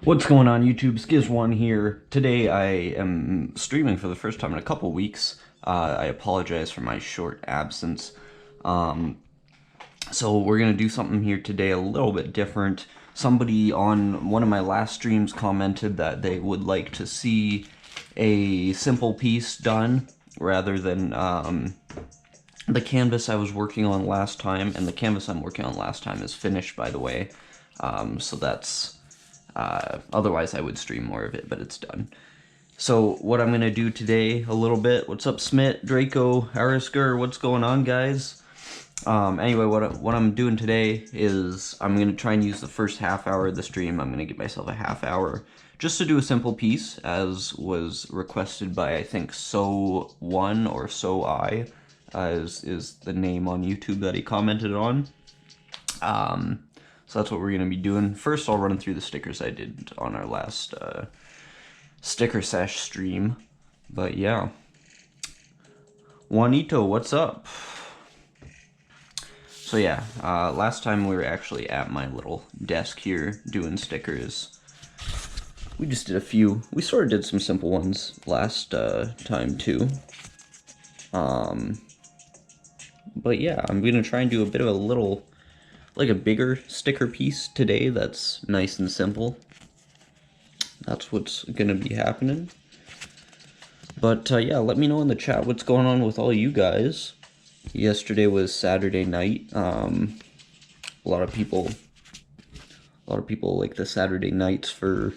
What's going on YouTube? Skiz1 here. Today I am streaming for the first time in a couple weeks. I apologize for my short absence. So we're going to do something here today a little bit different. Somebody on one of my last streams commented that they would like to see a simple piece done rather than the canvas I was working on last time, and the canvas I'm working on last time is finished, by the way. So that's... otherwise I would stream more of it, but it's done. So what I'm going to do today a little bit, what's up Smith, Draco, Arisker, what's going on guys? Anyway, what I'm doing today is I'm going to try and use the first half hour of the stream. I'm going to give myself a half hour just to do a simple piece, as was requested by, I think, So1 or So I, is the name on YouTube that he commented on. So that's what we're going to be doing. First, I'll run through the stickers I did on our last sticker sesh stream. But yeah. Juanito, what's up? So yeah, last time we were actually at my little desk here doing stickers. We just did a few. We sort of did some simple ones last time too. But yeah, I'm going to try and do a bit of a little... like a bigger sticker piece today that's nice and simple. That's what's gonna be happening. But yeah, let me know in the chat what's going on with all you guys. Yesterday was Saturday night. A lot of people like the Saturday nights for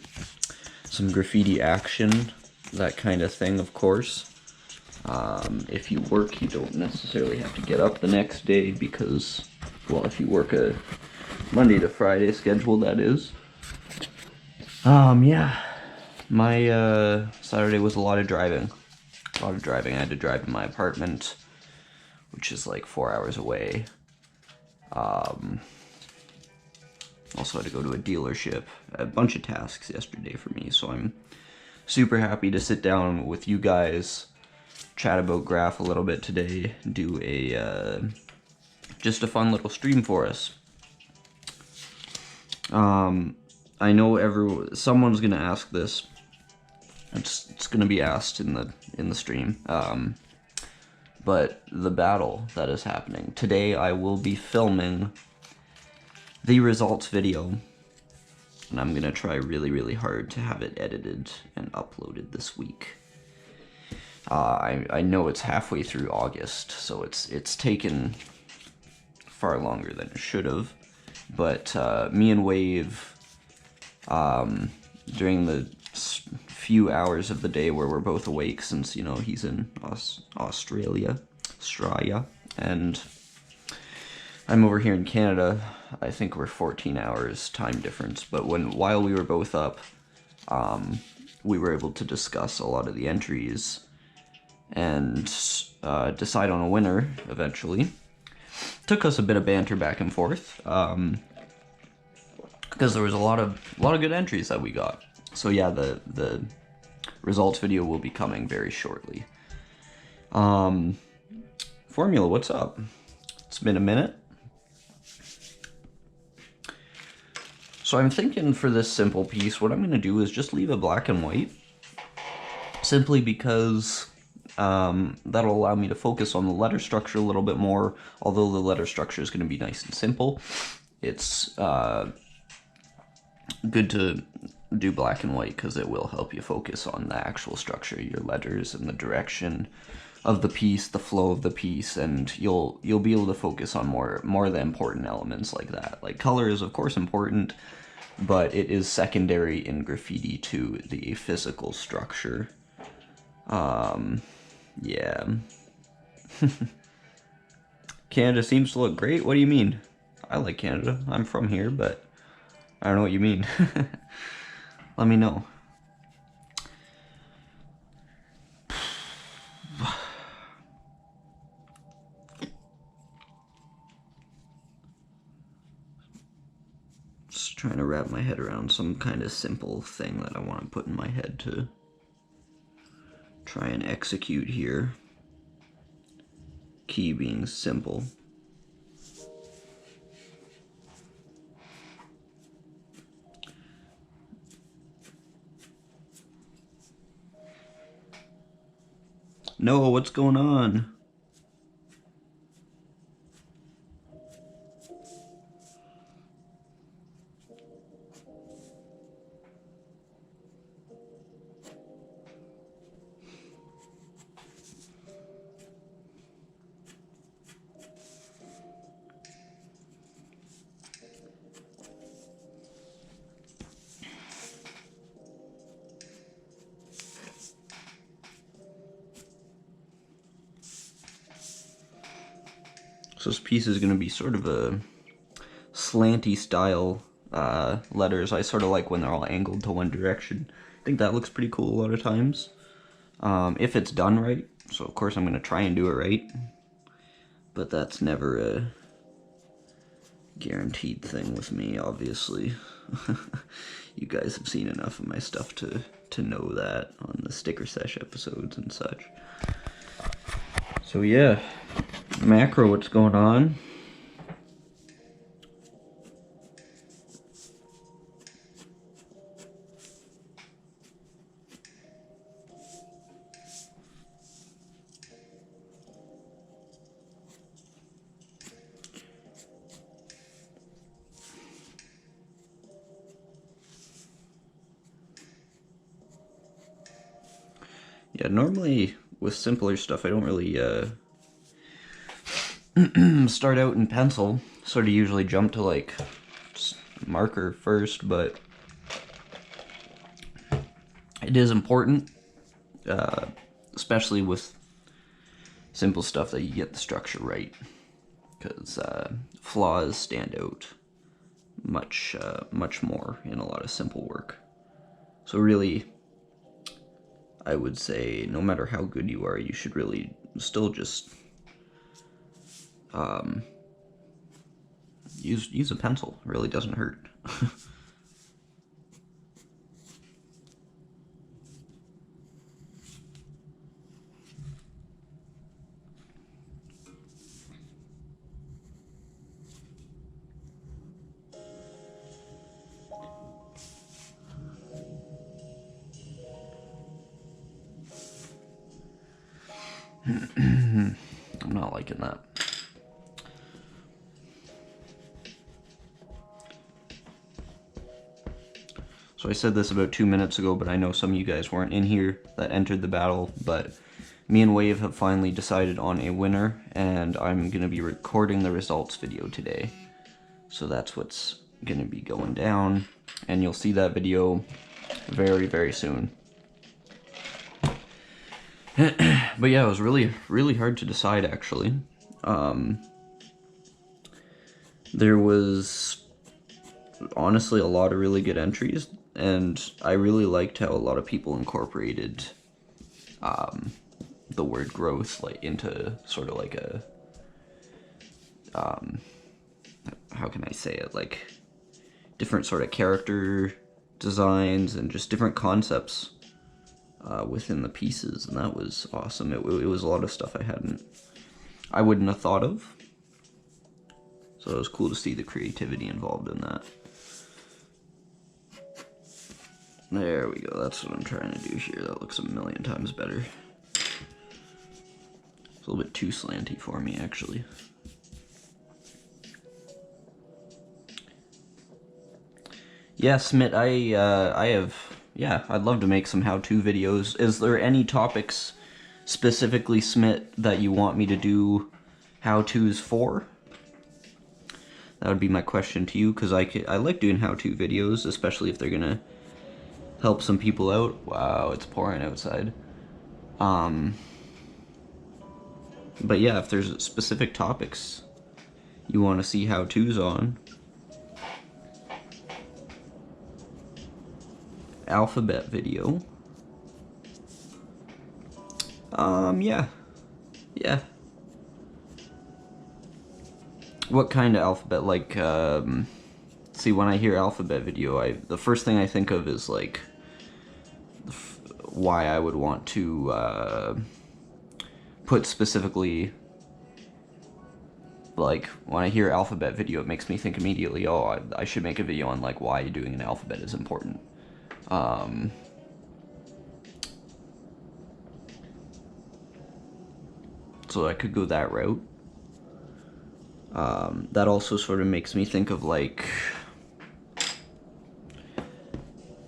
some graffiti action, that kind of thing, of course. If you work, you don't necessarily have to get up the next day because, well, if you work a Monday to Friday schedule, that is. Yeah. My, Saturday was a lot of driving. I had to drive to my apartment, which is like 4 hours away. Also had to go to a dealership. A bunch of tasks yesterday for me, so I'm super happy to sit down with you guys, chat about Graph a little bit today, do a, just a fun little stream for us. I know someone's gonna ask this. It's gonna be asked in the stream. But the battle that is happening today, I will be filming the results video, and I'm gonna try really hard to have it edited and uploaded this week. I know it's halfway through August, so it's taken far longer than it should have. But me and Wave, during the few hours of the day where we're both awake, since, you know, he's in Australia, and I'm over here in Canada, I think we're 14 hours time difference, but while we were both up, we were able to discuss a lot of the entries and decide on a winner eventually. Took us a bit of banter back and forth, because there was a lot of good entries that we got. So yeah, the results video will be coming very shortly. Formula, what's up? It's been a minute. So I'm thinking for this simple piece, what I'm going to do is just leave it black and white, simply because that'll allow me to focus on the letter structure a little bit more. Although the letter structure is going to be nice and simple, it's good to do black and white because it will help you focus on the actual structure, your letters, and the direction of the piece, the flow of the piece, and you'll be able to focus on more of the important elements like that. Like, color is of course important, but it is secondary in graffiti to the physical structure. Yeah. Canada seems to look great. What do you mean? I like Canada. I'm from here, but I don't know what you mean. Let me know. Just trying to wrap my head around some kind of simple thing that I want to put in my head to try and execute here. Key being simple. Noah, what's going on? So this piece is going to be sort of a slanty style letters. I sort of like when they're all angled to one direction. I think that looks pretty cool a lot of times. If it's done right. So of course I'm going to try and do it right. But that's never a guaranteed thing with me, obviously. You guys have seen enough of my stuff to know that on the Sticker Sesh episodes and such. So yeah, macro, what's going on? Yeah, normally with simpler stuff I don't really start out in pencil. Sort of usually jump to like marker first, but it is important, especially with simple stuff, that you get the structure right, because flaws stand out much more in a lot of simple work. So really, I would say no matter how good you are, you should really still just use a pencil. It really doesn't hurt. I'm not liking that. So I said this about 2 minutes ago, but I know some of you guys weren't in here that entered the battle, but me and Wave have finally decided on a winner, and I'm going to be recording the results video today. So that's what's going to be going down, and you'll see that video very, very soon. But yeah, it was really, really hard to decide, actually. There was honestly a lot of really good entries, and I really liked how a lot of people incorporated the word growth like into sort of like a how can I say it, like different sort of character designs and just different concepts within the pieces, and that was awesome. It was a lot of stuff I wouldn't have thought of, so it was cool to see the creativity involved in that. There we go, that's what I'm trying to do here. That looks a million times better. It's a little bit too slanty for me, actually. Yeah, Smit, I have, yeah, I'd love to make some how-to videos. Is there any topics specifically, Smit, that you want me to do how-tos for? That would be my question to you, because I like doing how-to videos, especially if they're gonna help some people out. Wow, it's pouring outside. But yeah, if there's specific topics you want to see how-tos on. Alphabet video. Yeah. Yeah. What kind of alphabet? Like, see, when I hear alphabet video, the first thing I think of is, like, why I would want to, put specifically, like, when I hear alphabet video, it makes me think immediately, oh, I should make a video on, like, why doing an alphabet is important. So I could go that route. That also sort of makes me think of like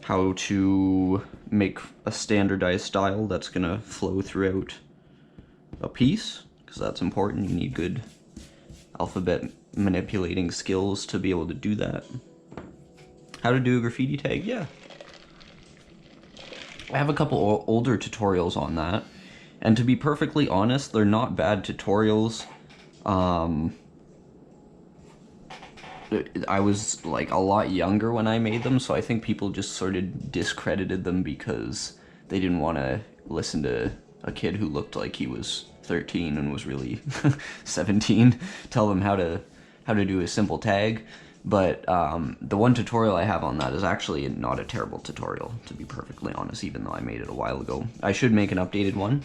how to make a standardized style that's gonna flow throughout a piece, because that's important. You need good alphabet manipulating skills to be able to do that. How to do a graffiti tag? Yeah. I have a couple older tutorials on that, and to be perfectly honest, they're not bad tutorials. I was like a lot younger when I made them, so I think people just sort of discredited them because they didn't want to listen to a kid who looked like he was 13 and was really 17 tell them how to do a simple tag. But the one tutorial I have on that is actually not a terrible tutorial, to be perfectly honest, even though I made it a while ago. I should make an updated one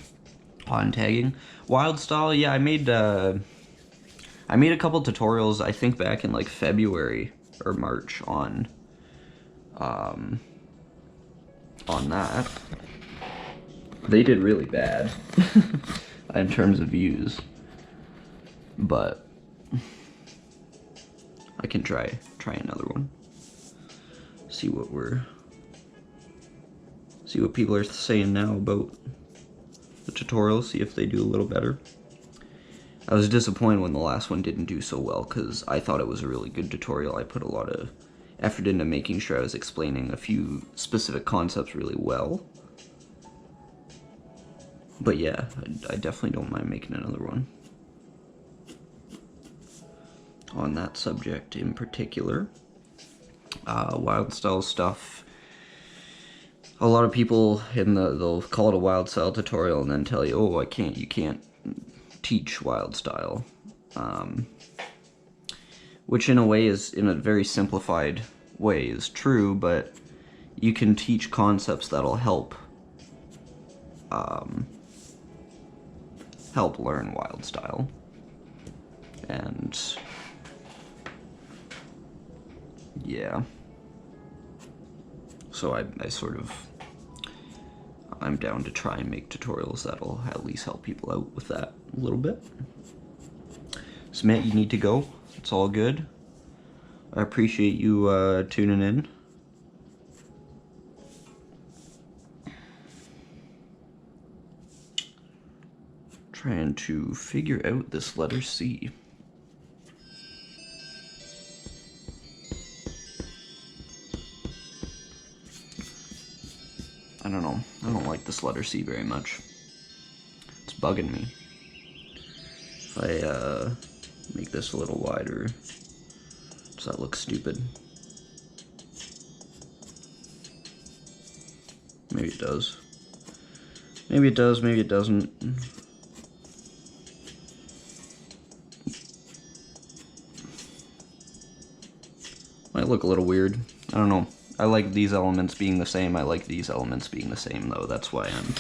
on tagging. Wild style, yeah, I made a couple tutorials, I think back in like February or March on that. They did really bad in terms of views, but I can try another one. See what people are saying now about the tutorials, see if they do a little better. I was disappointed when the last one didn't do so well, because I thought it was a really good tutorial. I put a lot of effort into making sure I was explaining a few specific concepts really well. But yeah, I definitely don't mind making another one on that subject in particular. Wild style stuff. A lot of people they'll call it a wild style tutorial and then tell you, oh, you can't teach wild style. Which in a way is, in a very simplified way, is true, but you can teach concepts that'll help learn wild style. And yeah, so I'm down to try and make tutorials that'll at least help people out with that a little bit. So Matt, you need to go. It's all good. I appreciate you tuning in. Trying to figure out this letter C. I don't know. I don't like this letter C very much. It's bugging me. If I make this a little wider, does that look stupid? Maybe it does. Maybe it does, maybe it doesn't. Might look a little weird. I don't know. I like these elements being the same. I like these elements being the same, though. That's why I'm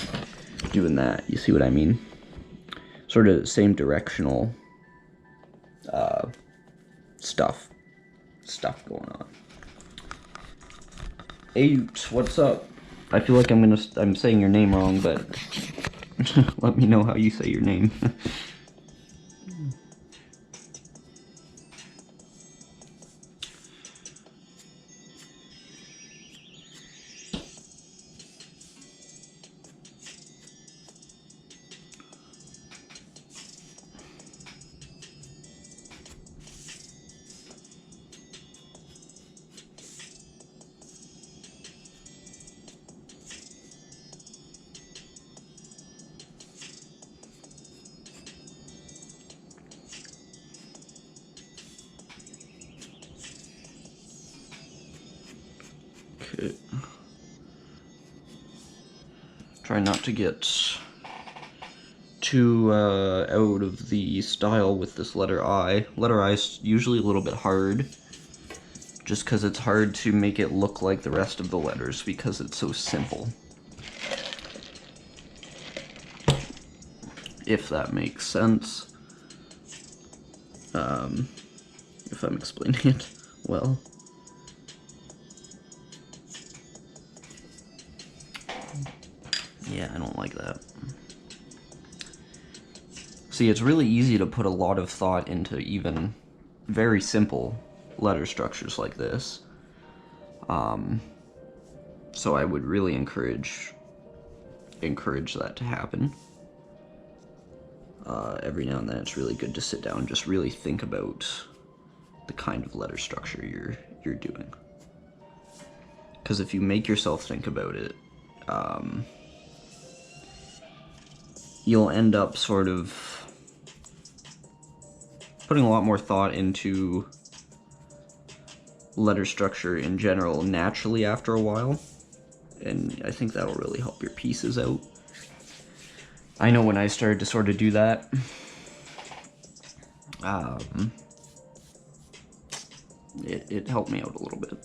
doing that. You see what I mean? Sort of same directional stuff going on. Eight, what's up? I feel like I'm saying your name wrong, but let me know how you say your name. Okay. Try not to get too out of the style with this letter I. Letter I is usually a little bit hard, just because it's hard to make it look like the rest of the letters because it's so simple. If that makes sense. If I'm explaining it well. Yeah, I don't like that. See, it's really easy to put a lot of thought into even very simple letter structures like this. So I would really encourage that to happen. Every now and then it's really good to sit down and just really think about the kind of letter structure you're doing. Because if you make yourself think about it, you'll end up sort of putting a lot more thought into letter structure in general naturally after a while, and I think that'll really help your pieces out. I know when I started to sort of do that, it helped me out a little bit.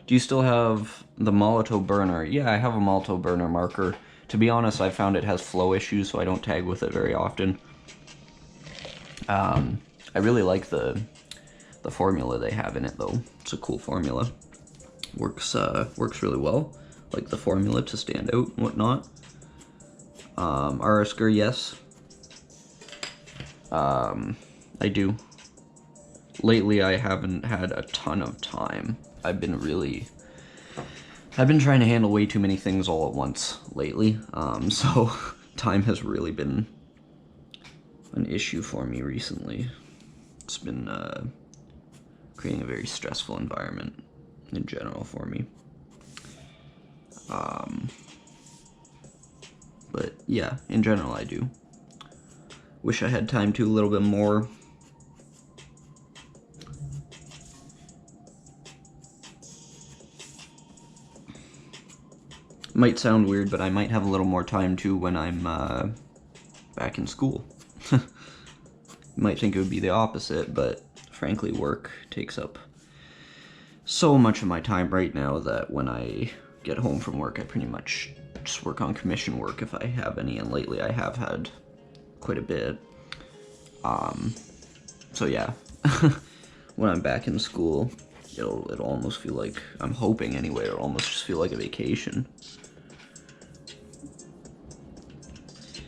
Do you still have the Molotov burner? Yeah, I have a Molotov burner marker. To be honest, I found it has flow issues, so I don't tag with it very often. I really like the formula they have in it, though. It's a cool formula. Works really well. Like the formula to stand out and whatnot. Arasker, yes. I do. Lately, I haven't had a ton of time. I've been trying to handle way too many things all at once lately, so time has really been an issue for me recently. It's been creating a very stressful environment in general for me. But yeah, in general I do. Wish I had time to a little bit more. Might sound weird, but I might have a little more time too when I'm back in school. You might think it would be the opposite, but frankly work takes up so much of my time right now that when I get home from work I pretty much just work on commission work if I have any, and lately I have had quite a bit. So yeah, when I'm back in school, it'll almost feel like, I'm hoping anyway, it'll almost just feel like a vacation.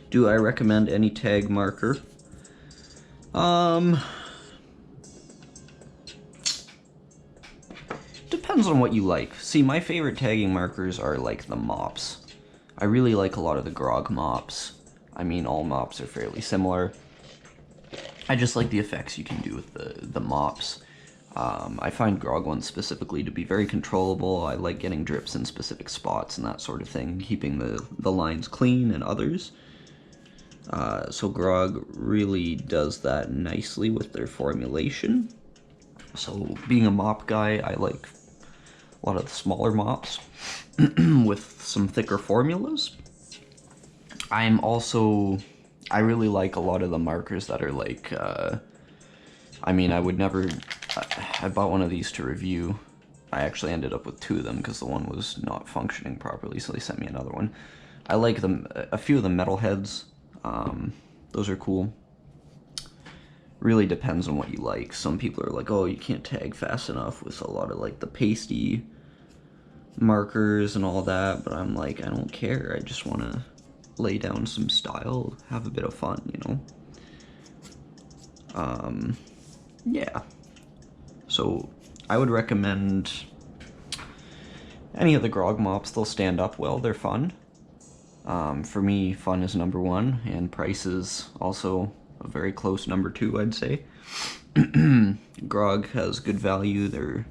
Do I recommend any tag marker? Depends on what you like. See, my favorite tagging markers are like the mops. I really like a lot of the grog mops. I mean, all mops are fairly similar. I just like the effects you can do with the mops. I find grog ones specifically to be very controllable. I like getting drips in specific spots and that sort of thing, keeping the lines clean and others. So grog really does that nicely with their formulation. So being a mop guy, I like a lot of the smaller mops with some thicker formulas. I really like a lot of the markers that are like, I mean, I bought one of these to review. I actually ended up with two of them because the one was not functioning properly, so they sent me another one. I like them, a few of the metalheads. Those are cool. Really depends on what you like. Some people are like, oh, you can't tag fast enough with a lot of like the pasty markers and all that, but I'm like, I don't care. I just want to lay down some style, have a bit of fun, you know? Yeah. So I would recommend any of the grog mops. They'll stand up well, they're fun. For me, fun is number one, and price is also a very close number two, I'd say. Grog has good value. They're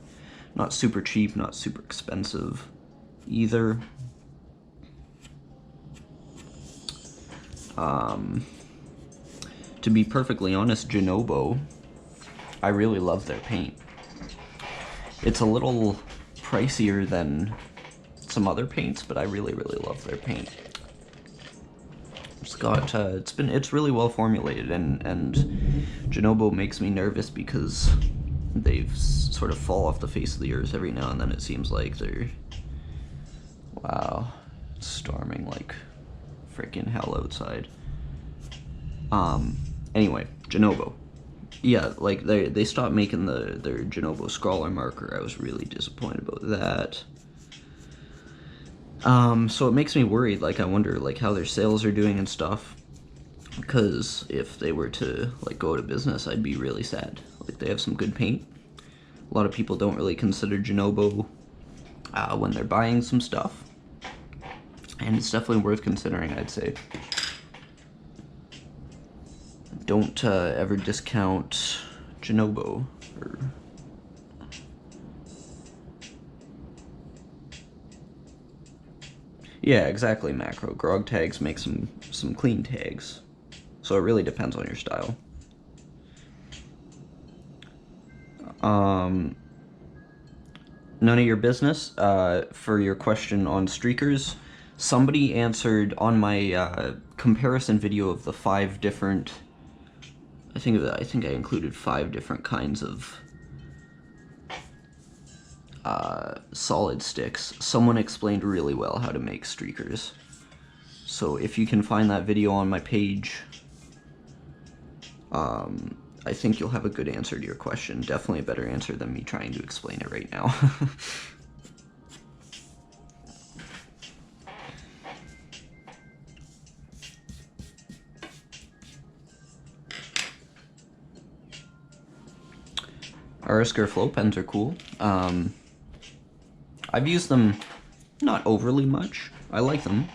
not super cheap, not super expensive either. To be perfectly honest, Genobo, I really love their paint. It's a little pricier than some other paints, but I really, really love their paint. It's got, it's really well formulated, and Genobo makes me nervous because they've sort of fall off the face of the earth every now and then. It seems like they're, wow, it's storming like freaking hell outside. Anyway, Genobo. Yeah, like they stopped making their Genobo Scrawler marker. I was really disappointed about that. So it makes me worried, like I wonder like how their sales are doing and stuff. Because if they were to like go out of business, I'd be really sad. Like they have some good paint. A lot of people don't really consider Genobo when they're buying some stuff. And it's definitely worth considering, I'd say. Don't ever discount Genobo. Yeah, exactly, Macro. Grog tags make some clean tags. So it really depends on your style. None of your business. For your question on streakers, somebody answered on my comparison video of the 5 different. I think I included 5 different kinds of solid sticks. Someone explained really well how to make streakers. So if you can find that video on my page, I think you'll have a good answer to your question. Definitely a better answer than me trying to explain it right now. Arisker flow pens are cool. I've used them not overly much. I like them.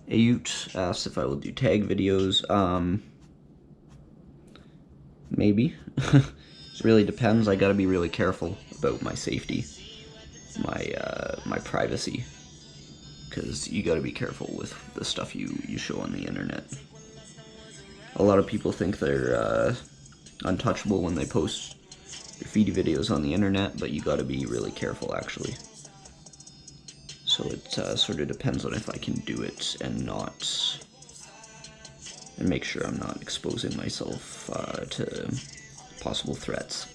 Ayut asked if I will do tag videos. Maybe. It really depends. I gotta be really careful about my safety, my privacy, because you gotta be careful with the stuff you show on the internet. A lot of people think they're untouchable when they post graffiti videos on the internet, but you gotta be really careful, actually. So it sort of depends on if I can do it and make sure I'm not exposing myself to possible threats.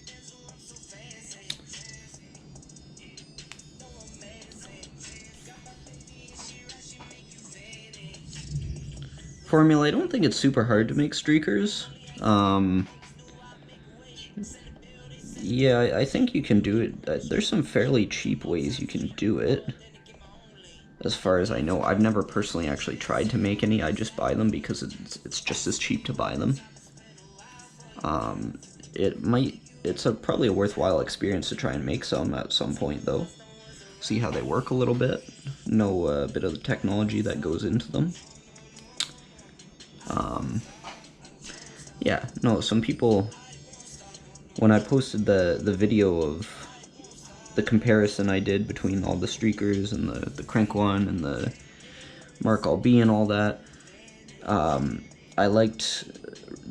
Formula, I don't think it's super hard to make streakers. Yeah, I think you can do it. There's some fairly cheap ways you can do it. As far as I know, I've never personally actually tried to make any. I just buy them because it's just as cheap to buy them. It's probably a worthwhile experience to try and make some at some point, though. See how they work a little bit. Know a bit of the technology that goes into them. Yeah, no, some people, when I posted the video of the comparison I did between all the streakers and the crank one and the Mark LB and all that, I liked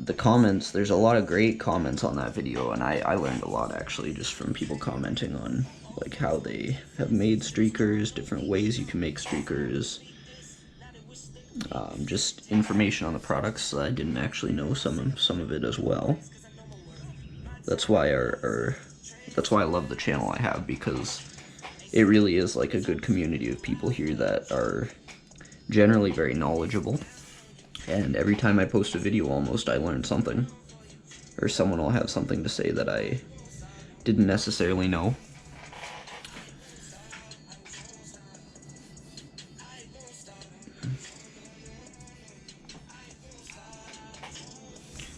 the comments. There's a lot of great comments on that video, and I learned a lot, actually, just from people commenting on like how they have made streakers, different ways you can make streakers, just information on the products. I didn't actually know some of it as well. That's why that's why I love the channel I have, because it really is like a good community of people here that are generally very knowledgeable. And every time I post a video, almost, I learn something, or someone will have something to say that I didn't necessarily know.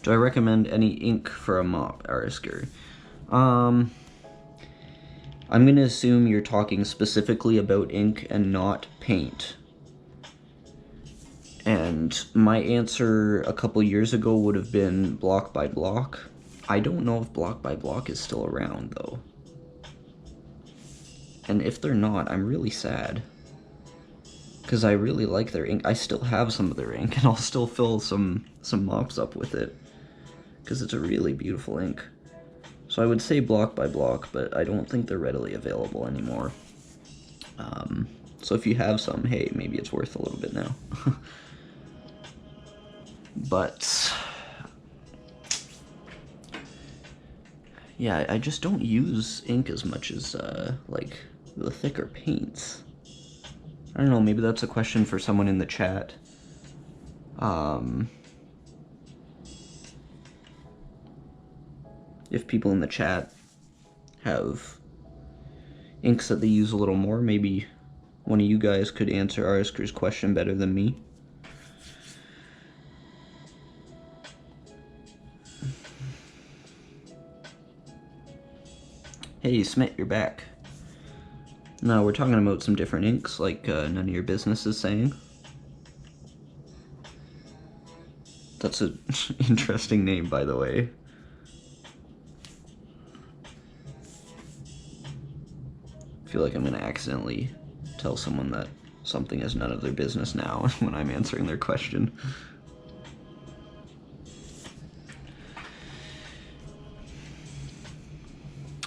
Do I recommend any ink for a mop, Arisker? I'm going to assume you're talking specifically about ink and not paint. And my answer a couple years ago would have been Block by Block. I don't know if Block by Block is still around, though. And if they're not, I'm really sad. Because I really like their ink. I still have some of their ink, and I'll still fill some mops up with it. Because it's a really beautiful ink. So I would say Block by Block, but I don't think they're readily available anymore. So if you have some, hey, maybe it's worth a little bit now. But yeah, I just don't use ink as much as like the thicker paints. I don't know, maybe that's a question for someone in the chat. If people in the chat have inks that they use a little more, maybe one of you guys could answer Arisker's question better than me. Hey, Smith, you're back. No, we're talking about some different inks, like none of your business is saying. That's an interesting name, by the way. I feel like I'm gonna accidentally tell someone that something is none of their business now when I'm answering their question.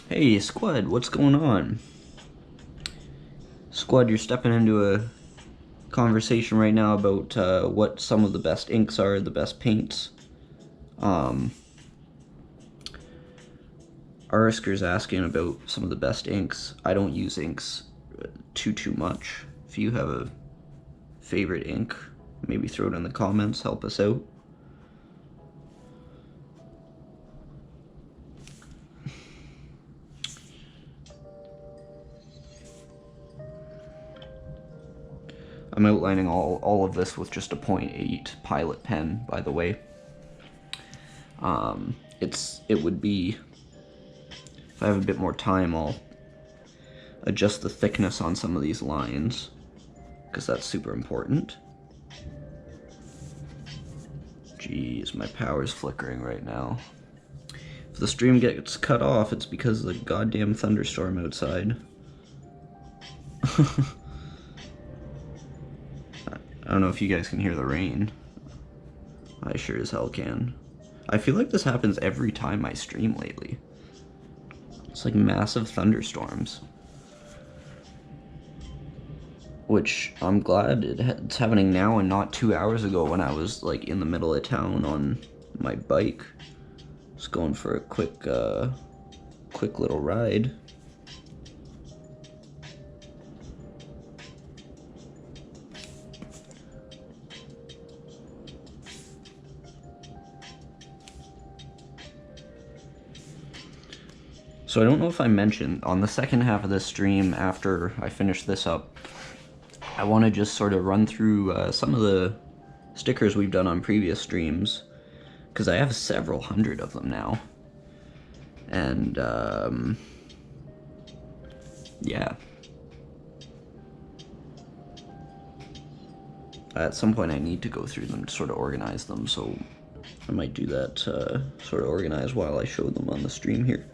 Hey, Squad, what's going on? Squad, you're stepping into a conversation right now about what some of the best inks are, the best paints. Arisker's asking about some of the best inks. I don't use inks too much. If you have a favorite ink, maybe throw it in the comments, help us out. I'm outlining all of this with just a 0.8 Pilot pen, by the way. It would be, if I have a bit more time, I'll adjust the thickness on some of these lines, because that's super important. Jeez, my power's flickering right now. If the stream gets cut off, it's because of the goddamn thunderstorm outside. I don't know if you guys can hear the rain. I sure as hell can. I feel like this happens every time I stream lately. It's like massive thunderstorms. Which I'm glad it's happening now and not 2 hours ago when I was like in the middle of town on my bike. Just going for a quick little ride. So I don't know if I mentioned, on the second half of this stream, after I finish this up, I want to just sort of run through some of the stickers we've done on previous streams, because I have several hundred of them now. And, yeah. At some point I need to go through them to sort of organize them, so I might do that, sort of organize while I show them on the stream here.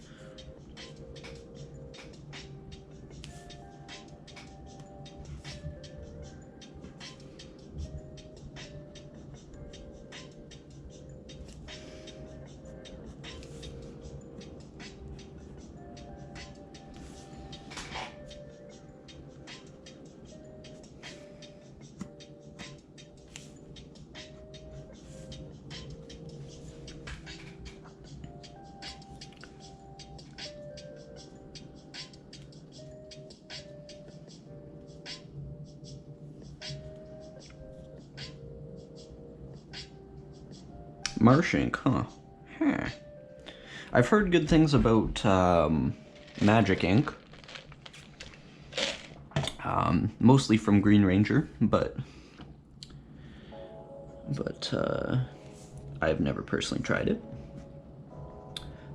Marsh ink, huh? I've heard good things about Magic ink. Mostly from Green Ranger, but I've never personally tried it.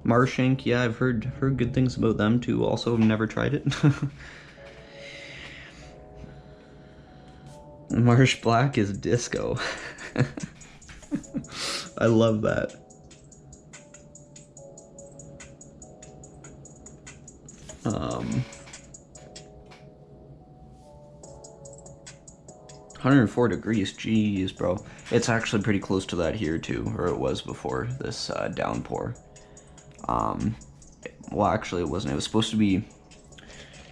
Marsh ink, yeah, I've heard good things about them too. Also, have never tried it. Marsh Black is disco. I love that. Um, 104 degrees, jeez, bro. It's actually pretty close to that here too, or it was before this downpour. Well, actually it wasn't. It was supposed to be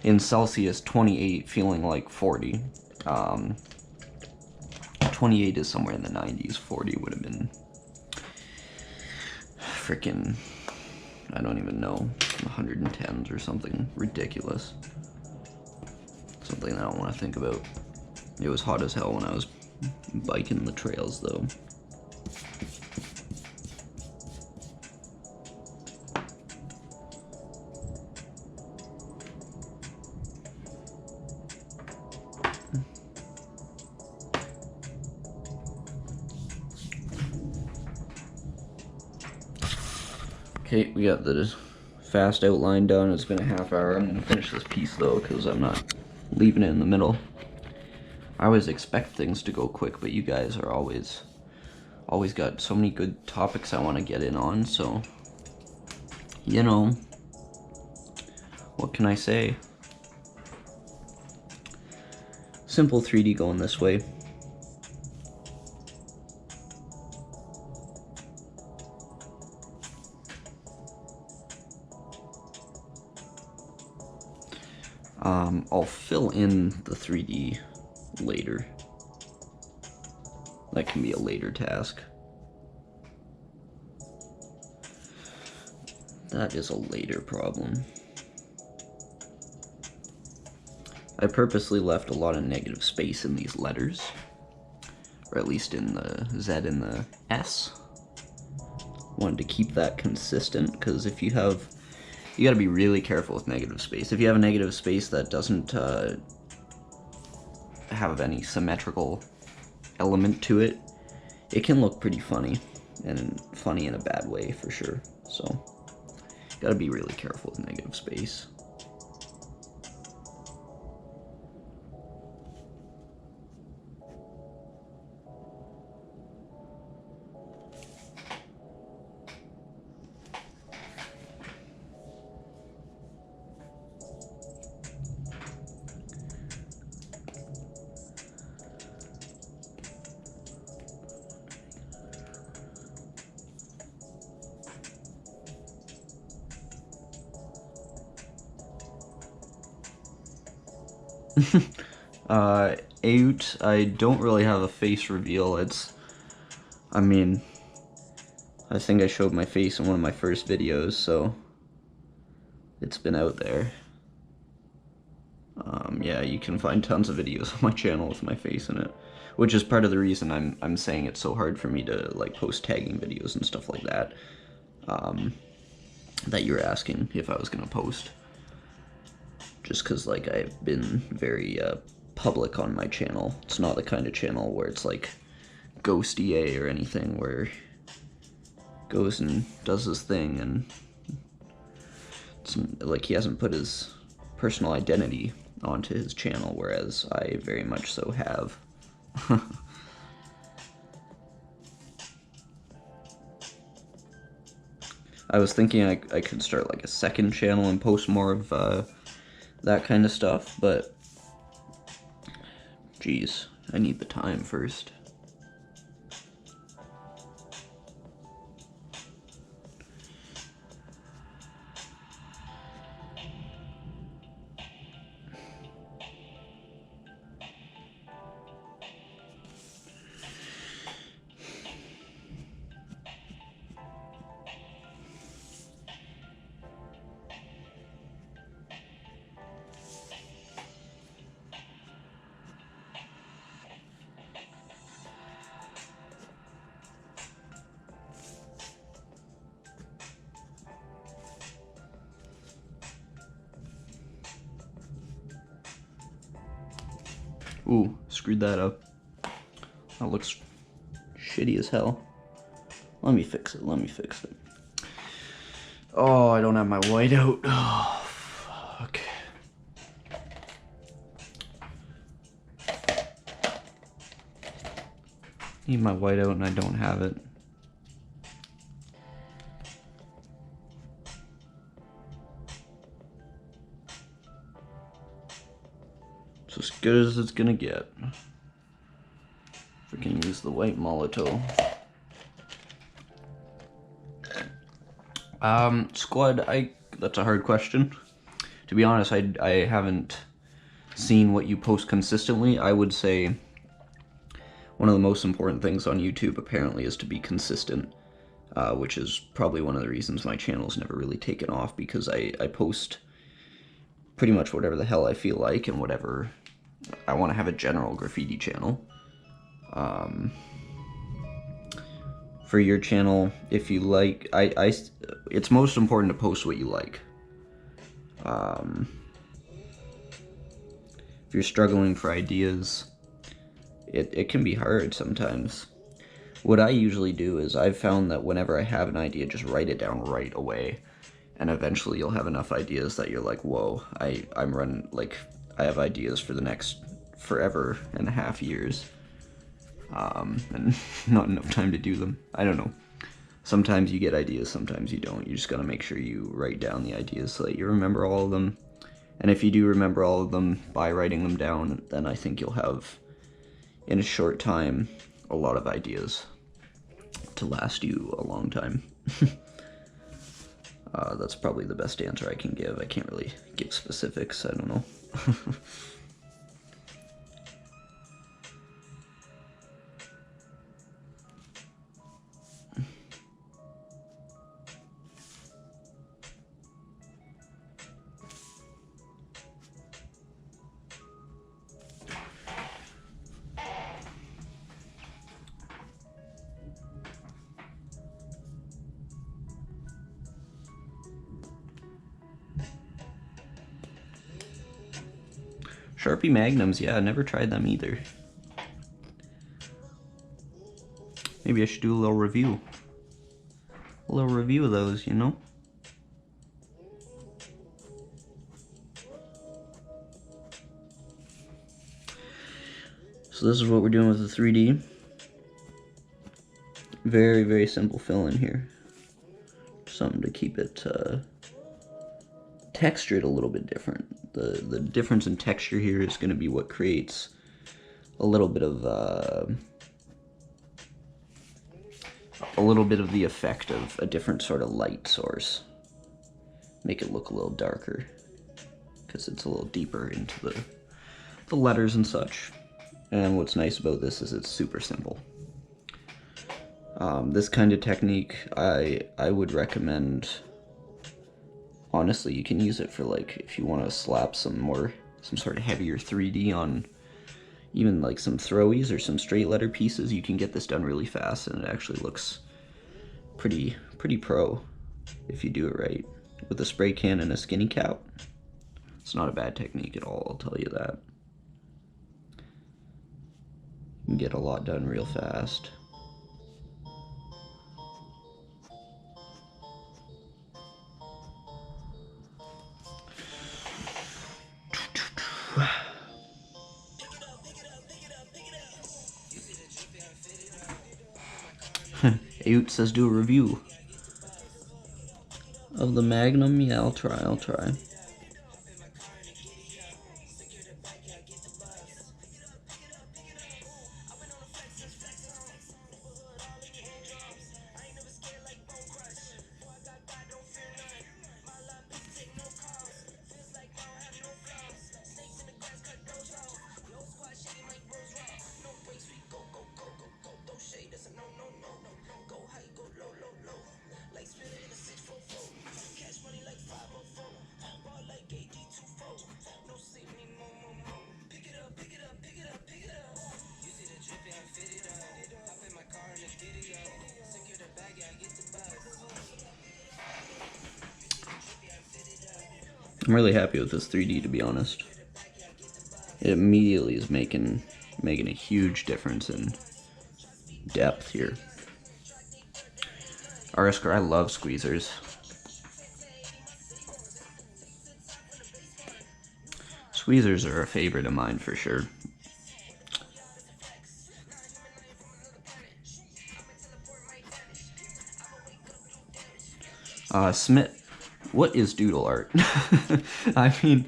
in Celsius 28, feeling like 40. 28 is somewhere in the 90s. 40 would have been freaking, I don't even know, 110s or something ridiculous. Something I don't want to think about. It was hot as hell when I was biking the trails, though. Okay, we got the fast outline done. It's been a half hour. I'm gonna finish this piece though, because I'm not leaving it in the middle. I always expect things to go quick, but you guys are always got so many good topics I want to get in on, so, you know, what can I say? Simple 3D going this way. I'll fill in the 3D later. That can be a later task. That is a later problem. I purposely left a lot of negative space in these letters, or at least in the Z and the S. Wanted to keep that consistent, because if you have, you gotta be really careful with negative space. If you have a negative space that doesn't have any symmetrical element to it, it can look pretty funny, and funny in a bad way for sure. So, gotta be really careful with negative space. Out, I don't really have a face reveal. I mean, I think I showed my face in one of my first videos, so it's been out there. Yeah, you can find tons of videos on my channel with my face in it, which is part of the reason I'm saying it's so hard for me to like post tagging videos and stuff like that. That you were asking if I was gonna post. Just because, like, I've been very public on my channel. It's not the kind of channel where it's like Ghost EA or anything, where goes and does his thing, and it's like he hasn't put his personal identity onto his channel, whereas I very much so have. I was thinking I could start like a second channel and post more of that kind of stuff, but geez, I need the time first. Ooh, screwed that up. That looks shitty as hell. Let me fix it, Oh, I don't have my whiteout. Oh, fuck. Need my whiteout and I don't have it. It's as good as it's gonna get. Freaking use the white Molotov. Squad, that's a hard question. To be honest, I haven't seen what you post consistently. I would say one of the most important things on YouTube apparently is to be consistent, which is probably one of the reasons my channel's never really taken off, because I post pretty much whatever the hell I feel like and whatever I want to have a general graffiti channel. For your channel, if you like, it's most important to post what you like. If you're struggling for ideas, it can be hard sometimes. What I usually do is I've found that whenever I have an idea, just write it down right away. And eventually you'll have enough ideas that you're like, whoa, I'm running, like, I have ideas for the next forever and a half years. And not enough time to do them. I don't know. Sometimes you get ideas, sometimes you don't. You just gotta make sure you write down the ideas so that you remember all of them. And if you do remember all of them by writing them down, then I think you'll have, in a short time, a lot of ideas to last you a long time. That's probably the best answer I can give. I can't really give specifics, I don't know. Sharpie Magnums, yeah, I never tried them either. Maybe I should do a little review. A little review of those, you know? So this is what we're doing with the 3D. Very, very simple fill in here. Something to keep it textured a little bit different. The difference in texture here is going to be what creates a little bit of the effect of a different sort of light source. Make it look a little darker because it's a little deeper into the letters and such. And what's nice about this is it's super simple. This kind of technique I would recommend. Honestly, you can use it for, like, if you want to slap some sort of heavier 3D on even like some throwies or some straight letter pieces. You can get this done really fast and it actually looks pretty pro if you do it right. With a spray can and a skinny cap, it's not a bad technique at all, I'll tell you that. You can get a lot done real fast. Ayut says do a review of the Magnum. Yeah, I'll try. I'm really happy with this 3D, to be honest. It immediately is making a huge difference in depth here. Arisker, I love squeezers. Squeezers are a favorite of mine for sure. Smith, what is doodle art? I mean,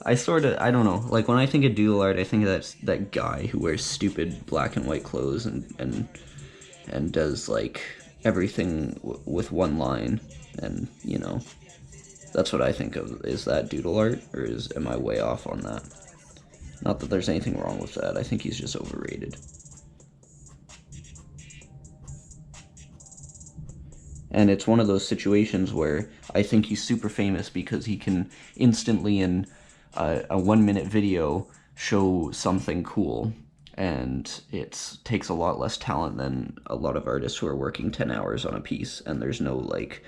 I don't know. Like, when I think of doodle art, I think of that guy who wears stupid black and white clothes and does, like, everything with one line. And, you know, that's what I think of. Is that doodle art, or am I way off on that? Not that there's anything wrong with that. I think he's just overrated. And it's one of those situations where I think he's super famous because he can instantly, in a 1-minute video, show something cool, and it takes a lot less talent than a lot of artists who are working 10 hours on a piece, and there's no, like,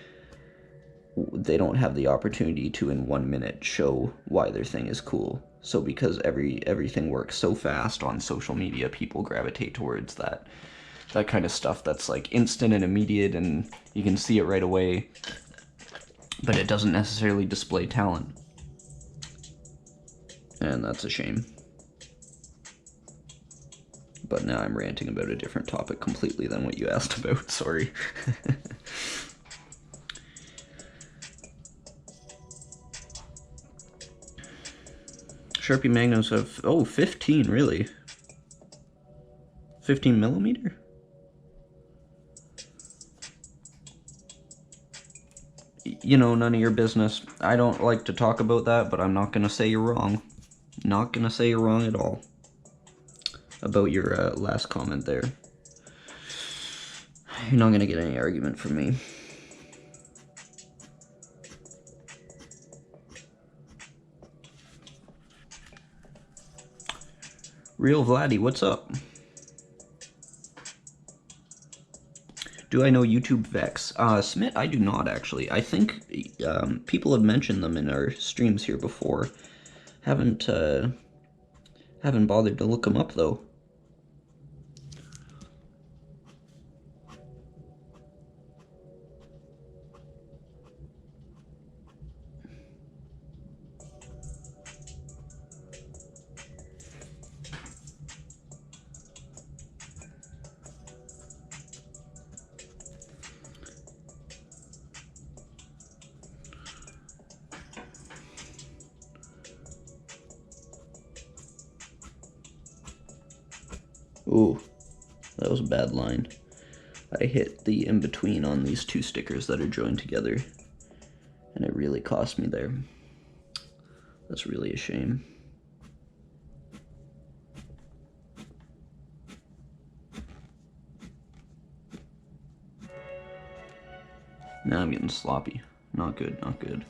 they don't have the opportunity to in 1 minute show why their thing is cool. So because everything works so fast on social media, people gravitate towards that kind of stuff that's like instant and immediate, and you can see it right away, but it doesn't necessarily display talent. And that's a shame. But now I'm ranting about a different topic completely than what you asked about, sorry. Sharpie Magnums have, oh, 15, really? 15 millimeter? You know, none of your business. I don't like to talk about that, but I'm not gonna say you're wrong. Not gonna say you're wrong at all about your last comment there. You're not gonna get any argument from me. Real Vladdy, what's up? Do I know YouTube Vex? Smith, I do not, actually. I think people have mentioned them in our streams here before. Haven't bothered to look them up, though. Ooh, that was a bad line. I hit the in-between on these two stickers that are joined together, and it really cost me there. That's really a shame. Now I'm getting sloppy. Not good, not good.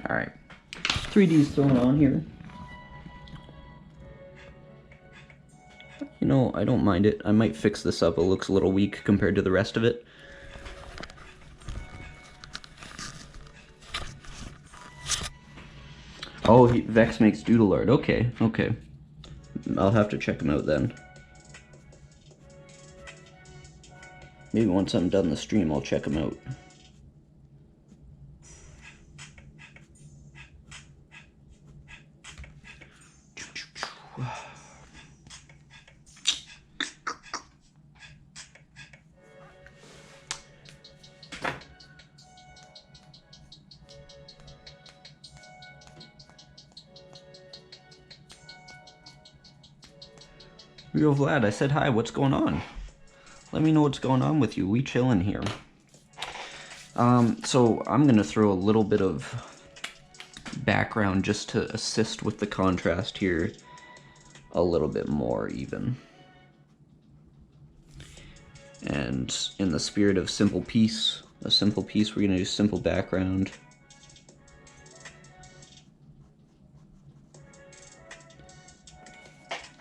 Alright, 3D's thrown on here. You know, I don't mind it. I might fix this up. It looks a little weak compared to the rest of it. Oh, Vex makes doodle art. Okay, okay. I'll have to check him out then. Maybe once I'm done the stream, I'll check him out. Real Vlad, I said hi, what's going on? Let me know what's going on with you. We chillin' here. So I'm gonna throw a little bit of background just to assist with the contrast here a little bit more even. And in the spirit of simple piece, a simple piece, we're gonna do simple background.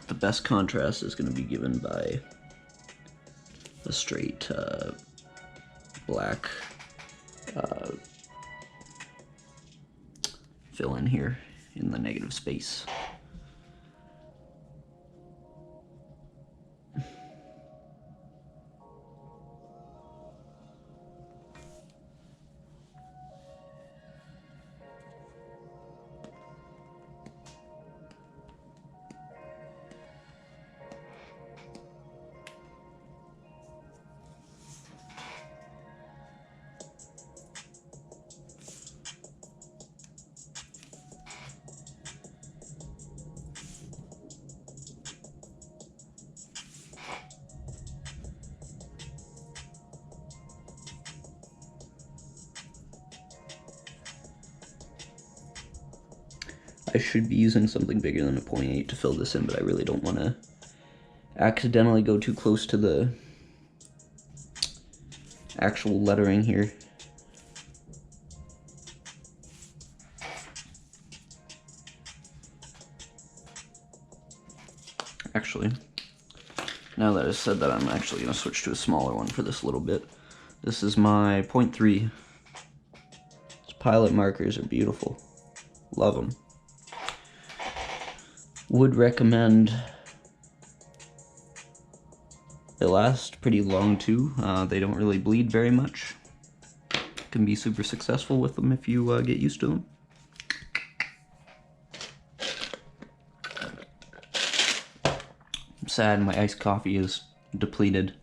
The best contrast is gonna be given by a straight black fill in here in the negative space. I should be using something bigger than a 0.8 to fill this in, but I really don't want to accidentally go too close to the actual lettering here. Actually, now that I said that, I'm actually going to switch to a smaller one for this little bit. This is my 0.3. These Pilot markers are beautiful. Love them. Would recommend. They last pretty long too. They don't really bleed very much. Can be super successful with them if you get used to them. I'm sad my iced coffee is depleted.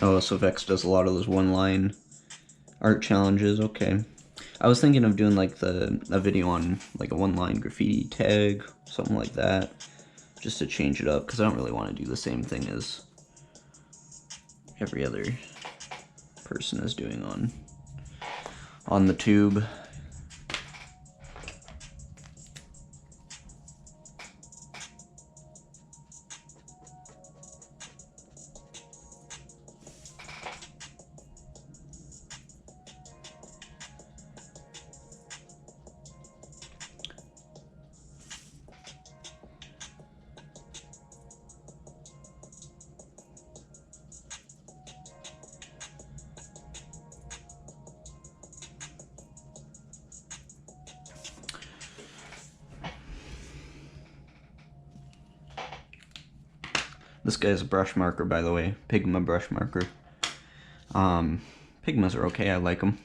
Oh, so Vex does a lot of those one-line art challenges. Okay. I was thinking of doing like a video on like a one-line graffiti tag, something like that, just to change it up, because I don't really want to do the same thing as every other person is doing on the tube. This guy's a brush marker, by the way. Pigma brush marker. Pigmas are okay, I like them.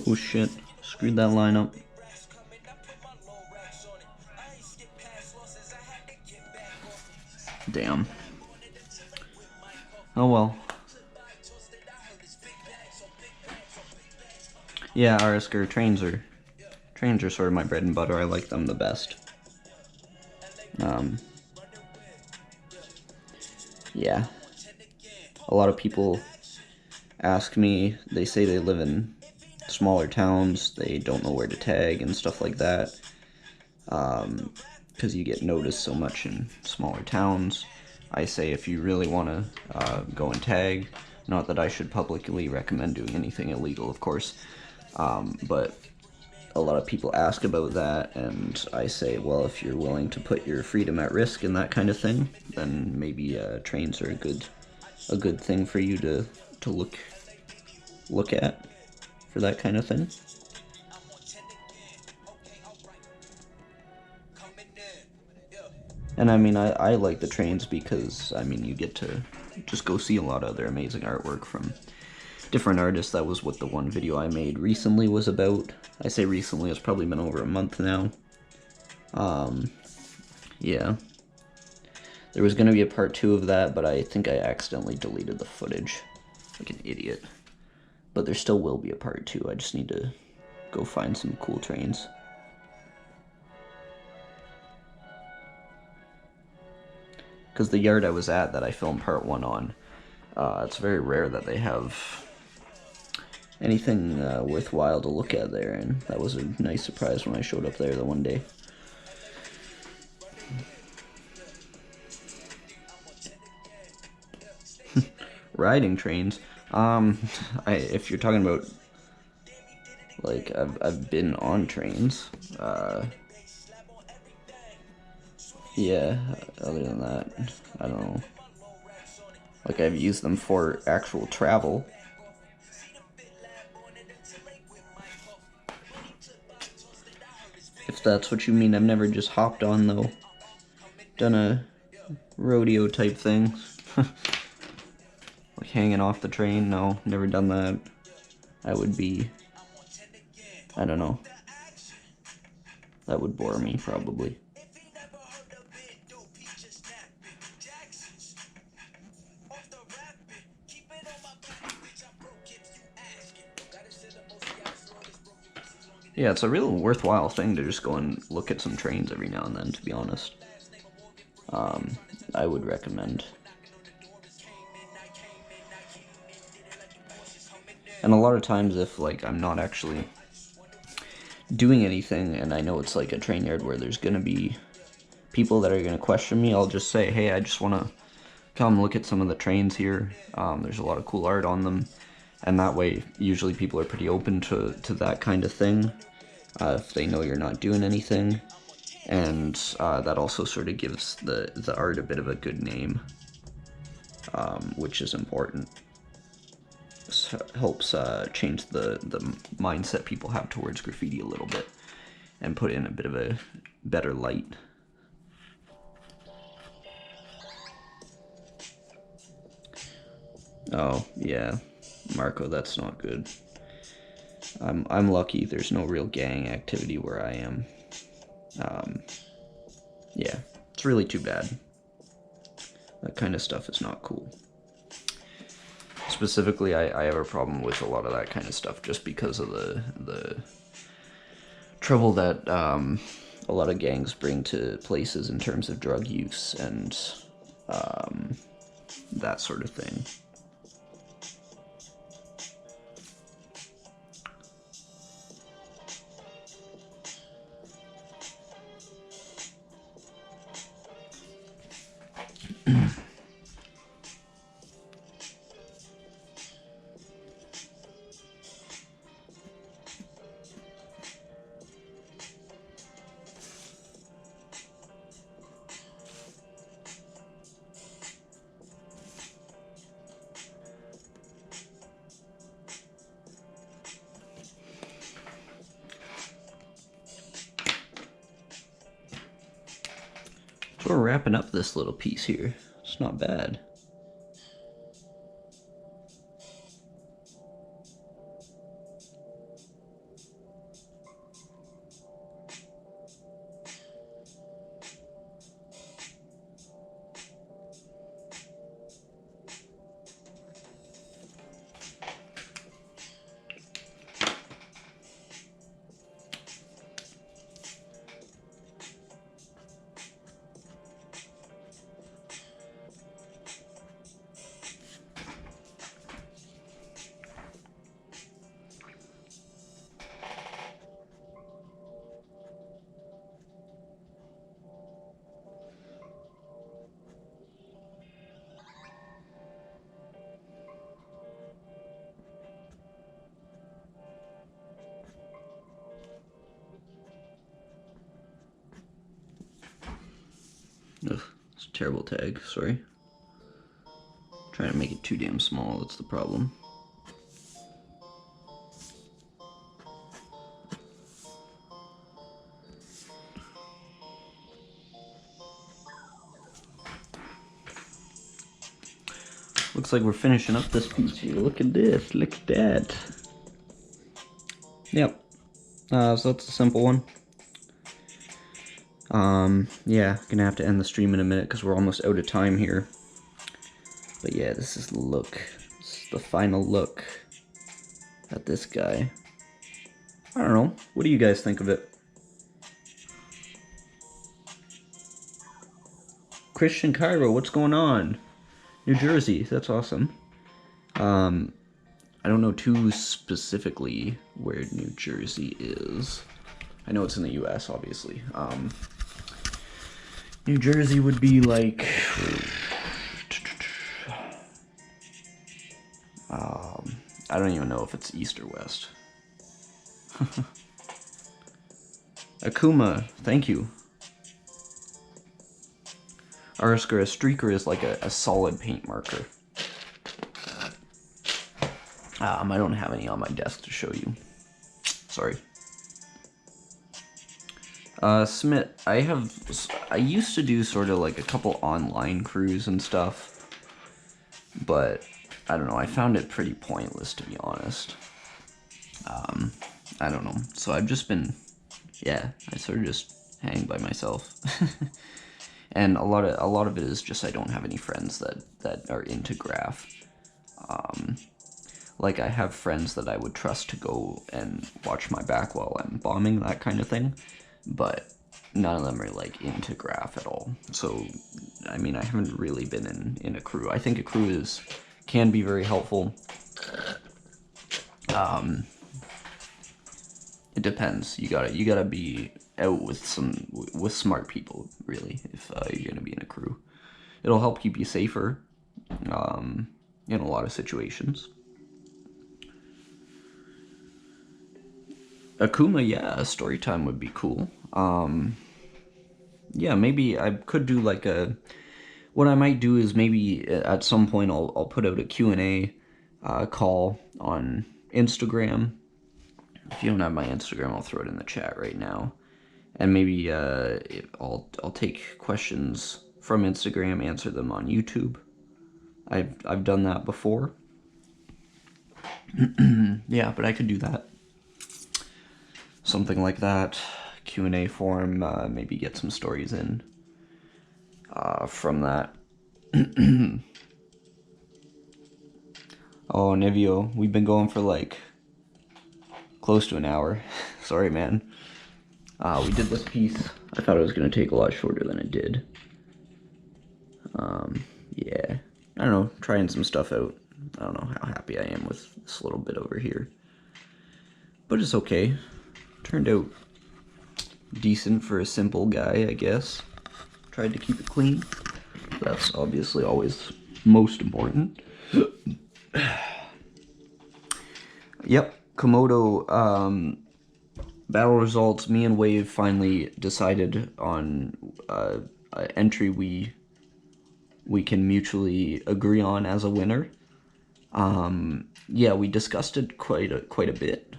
Oh shit, screwed that line up. Damn. Oh well. Yeah, Arisker, trains are sort of my bread and butter. I like them the best. Yeah. A lot of people ask me, they say they live in smaller towns, they don't know where to tag and stuff like that, because you get noticed so much in smaller towns. I say if you really want to go and tag, not that I should publicly recommend doing anything illegal, of course, but a lot of people ask about that, and I say, well, if you're willing to put your freedom at risk and that kind of thing, then maybe trains are a good thing for you to look at for that kind of thing. And I mean, I like the trains because, I mean, you get to just go see a lot of their amazing artwork from different artists. That was what the one video I made recently was about. I say recently, it's probably been over a month now. Yeah. There was going to be a part 2 of that, but I think I accidentally deleted the footage. Like an idiot. But there still will be a part 2. I just need to go find some cool trains. Because the yard I was at that I filmed part 1 on, it's very rare that they have anything worthwhile to look at there, and that was a nice surprise when I showed up there the one day. riding trains. If you're talking about, like, I've been on trains. Yeah, other than that, I don't know. Like, I've used them for actual travel. If that's what you mean, I've never just hopped on, though. Done a rodeo type thing. Like hanging off the train, no, never done that. I would be, I don't know. That would bore me, probably. Yeah, it's a real worthwhile thing to just go and look at some trains every now and then, to be honest. I would recommend. And a lot of times if, like, I'm not actually doing anything and I know it's like a train yard where there's gonna be people that are gonna question me, I'll just say, hey, I just wanna come look at some of the trains here. There's a lot of cool art on them. And that way, usually people are pretty open to that kind of thing, if they know you're not doing anything. And that also sort of gives the art a bit of a good name, which is important. This helps change the mindset people have towards graffiti a little bit, and put in a bit of a better light. Oh, yeah. Marco, that's not good. I'm lucky there's no real gang activity where I am. Yeah, it's really too bad. That kind of stuff is not cool. Specifically, I have a problem with a lot of that kind of stuff just because of the trouble that a lot of gangs bring to places in terms of drug use and that sort of thing. So we're wrapping up this little piece here. It's not bad. Ugh, it's a terrible tag, sorry. Trying to make it too damn small, that's the problem. Looks like we're finishing up this piece here. Look at this, look at that. Yep. So that's a simple one. Yeah, gonna have to end the stream in a minute because we're almost out of time here. But yeah, this is the look. This is the final look at this guy. I don't know. What do you guys think of it? Christian Cairo, what's going on? New Jersey, that's awesome. I don't know too specifically where New Jersey is. I know it's in the US, obviously. New Jersey would be like I don't even know if it's east or west. Akuma, thank you. Arisker, a streaker is like a solid paint marker. I don't have any on my desk to show you. Sorry. Smith, I used to do sort of like a couple online crews and stuff, but I don't know, I found it pretty pointless, to be honest. I don't know, so I've just been, yeah, I sort of just hang by myself. And a lot of it is just I don't have any friends that are into graph. Like, I have friends that I would trust to go and watch my back while I'm bombing, that kind of thing, but none of them are, like, into graph at all. So, I mean, I haven't really been in a crew. I think a crew can be very helpful. It depends. You gotta be out with smart people, really, if you're gonna be in a crew. It'll help keep you safer, in a lot of situations. Akuma, yeah, a story time would be cool. Yeah, maybe I could do like what I might do is maybe at some point I'll put out a Q&A call on Instagram. If you don't have my Instagram, I'll throw it in the chat right now. And maybe I'll take questions from Instagram, answer them on YouTube. I've done that before. Yeah, but I could do that. Something like that. Q&A forum, maybe get some stories in from that. Oh, Nevio, we've been going for like close to an hour. Sorry, man. We did this piece. I thought it was going to take a lot shorter than it did. Yeah. I don't know, trying some stuff out. I don't know how happy I am with this little bit over here. But it's okay. Turned out decent for a simple guy, I guess. Tried to keep it clean. That's obviously always most important. Yep, Komodo, battle results. Me and Wave finally decided on an entry we can mutually agree on as a winner. Yeah, we discussed it quite a bit.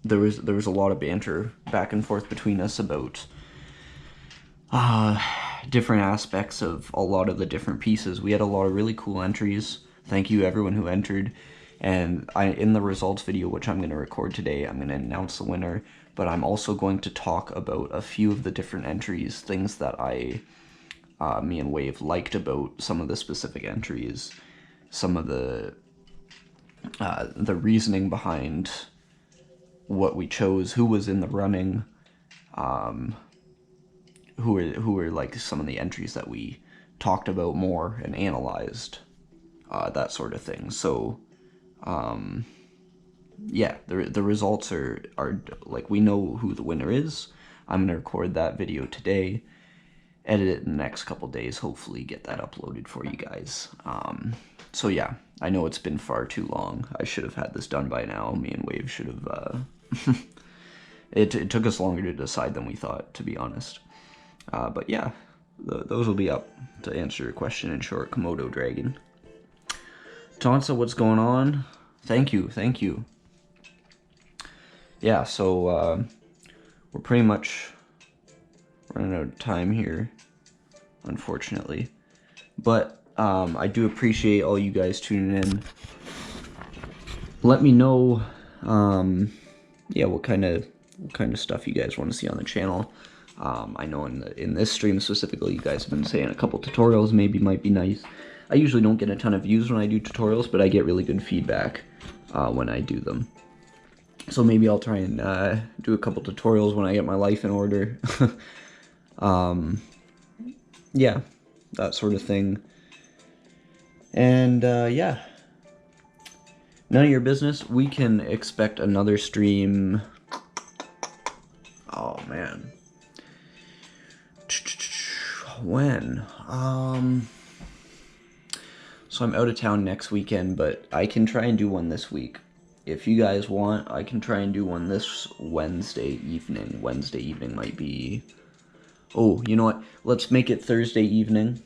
There was a lot of banter back and forth between us about different aspects of a lot of the different pieces. We had a lot of really cool entries. Thank you everyone who entered. And in the results video, which I'm going to record today, I'm going to announce the winner, but I'm also going to talk about a few of the different entries, things that me and Wave liked about some of the specific entries, some of the reasoning behind what we chose, who was in the running, who were like some of the entries that we talked about more and analyzed, that sort of thing. So, yeah, the results are like, we know who the winner is. I'm gonna record that video today, edit it in the next couple days, hopefully get that uploaded for you guys. So yeah, I know it's been far too long. I should have had this done by now. Me and Wave should have, it took us longer to decide than we thought, to be honest. But yeah, those will be up, to answer your question in short, Komodo Dragon. Tonsa, what's going on? Thank you. Yeah, so we're pretty much running out of time here, unfortunately. But I do appreciate all you guys tuning in. Let me know, yeah, what kind of stuff you guys want to see on the channel. I know in this stream specifically, you guys have been saying a couple tutorials maybe might be nice. I usually don't get a ton of views when I do tutorials, but I get really good feedback when I do them. So maybe I'll try and do a couple tutorials when I get my life in order. Yeah, that sort of thing. And yeah, none of your business. We can expect another stream. Oh man, when? So I'm out of town next weekend, but I can try and do one this week. If you guys want, I can try and do one this Wednesday evening. Wednesday evening might be... Oh, you know what? Let's make it Thursday evening.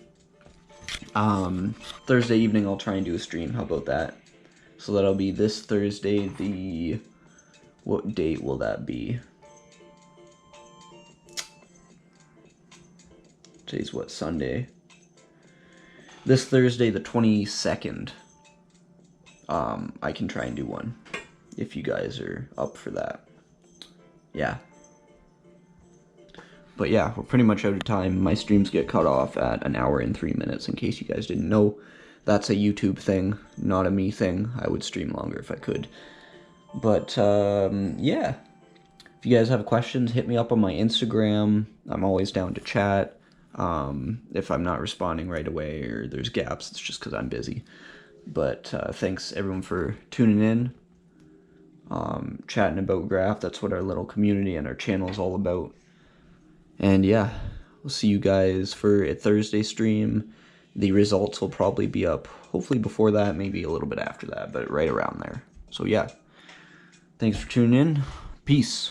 Thursday evening I'll try and do a stream. How about that? So that'll be this Thursday, the... What date will that be? Today's what, Sunday? This Thursday, the 22nd. I can try and do one. If you guys are up for that. Yeah. But yeah, we're pretty much out of time. My streams get cut off at 1 hour and 3 minutes, in case you guys didn't know. That's a YouTube thing, not a me thing. I would stream longer if I could. But, yeah. If you guys have questions, hit me up on my Instagram. I'm always down to chat. If I'm not responding right away or there's gaps, it's just because I'm busy. But thanks everyone for tuning in, chatting about Graph. That's what our little community and our channel is all about. And yeah, we'll see you guys for a Thursday stream. The results will probably be up hopefully before that, maybe a little bit after that, but right around there. So yeah, thanks for tuning in. Peace.